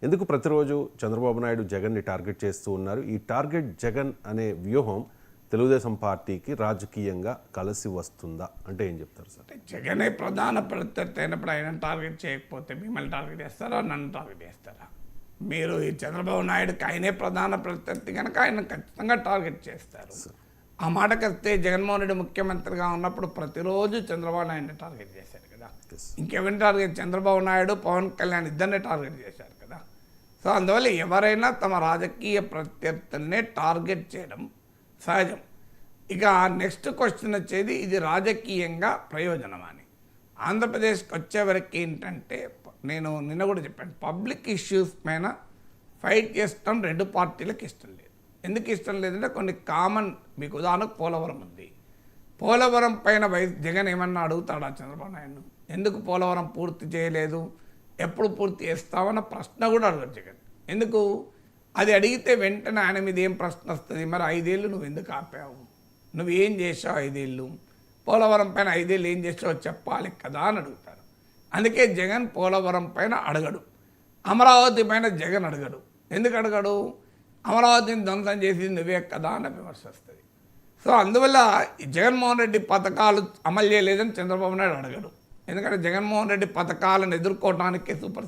ఎందుకు ప్రతిరోజు చంద్రబాబు నాయుడు జగన్ని టార్గెట్ చేస్తూ ఉన్నారు? ఈ టార్గెట్ జగన్ అనే వ్యూహం తెలుగుదేశం పార్టీకి రాజకీయంగా కలిసి వస్తుందా అంటే ఏం చెప్తారు సార్? జగనే ప్రధాన ప్రత్యర్థి అయినప్పుడు ఆయన టార్గెట్ చేయకపోతే మిమ్మల్ని టార్గెట్ చేస్తారా, నన్ను టార్గెట్ చేస్తారా? మీరు ఈ చంద్రబాబు నాయుడుకి ఆయనే ప్రధాన ప్రత్యర్థి కనుక ఆయన ఖచ్చితంగా టార్గెట్ చేస్తారు. ఆ మాటకి వస్తే జగన్మోహన్ రెడ్డి ముఖ్యమంత్రిగా ఉన్నప్పుడు ప్రతిరోజు చంద్రబాబు నాయుడిని టార్గెట్ చేశారు కదా. ఇంకెవరిని టార్గెట్? చంద్రబాబు నాయుడు, పవన్ కళ్యాణ్ ఇద్దరిని టార్గెట్ చేశారు కదా. సో అందువల్ల ఎవరైనా తమ రాజకీయ ప్రత్యర్థులనే టార్గెట్ చేయడం సహజం. ఇక నెక్స్ట్ క్వశ్చన్ వచ్చేది ఇది రాజకీయంగా ప్రయోజనం అని. ఆంధ్రప్రదేశ్కి వచ్చేవరకు ఏంటంటే నేను నిన్న కూడా చెప్పాను, పబ్లిక్ ఇష్యూస్ పైన ఫైట్ చేస్తాం రెండు పార్టీలకు ఇష్టం లేదు. ఎందుకు ఇష్టం లేదంటే కొన్ని కామన్, మీకు ఉదాహరణకు పోలవరం ఉంది. పోలవరం పైన జగన్ ఏమన్నా అడుగుతాడా చంద్రబాబు నాయుడు? ఎందుకు పోలవరం పూర్తి చేయలేదు, ఎప్పుడు పూర్తి చేస్తావన్న ప్రశ్న కూడా అడగడు జగన్. ఎందుకు? అది అడిగితే వెంటనే ఆయన మీద ఏం ప్రశ్న వస్తుంది, మరి 5 ఏళ్ళు నువ్వు ఎందుకు ఆపావు, నువ్వు ఏం చేసావు 5 ఏళ్ళు, పోలవరం పైన 5 ఏళ్ళు ఏం చేసావో చెప్పాలి కదా అని అడుగుతారు. అందుకే జగన్ పోలవరం పైన అడగడు, అమరావతి పైన జగన్ అడగడు. ఎందుకు అడగడు? అమరావతిని ధ్వంసం చేసింది నువ్వే కదా అని విమర్శ వస్తుంది. సో అందువల్ల జగన్మోహన్ రెడ్డి పథకాలు అమలు చేయలేదని చంద్రబాబు నాయుడు అడగడు. ఎందుకంటే జగన్మోహన్ రెడ్డి పథకాలను ఎదుర్కోవడానికి సూపర్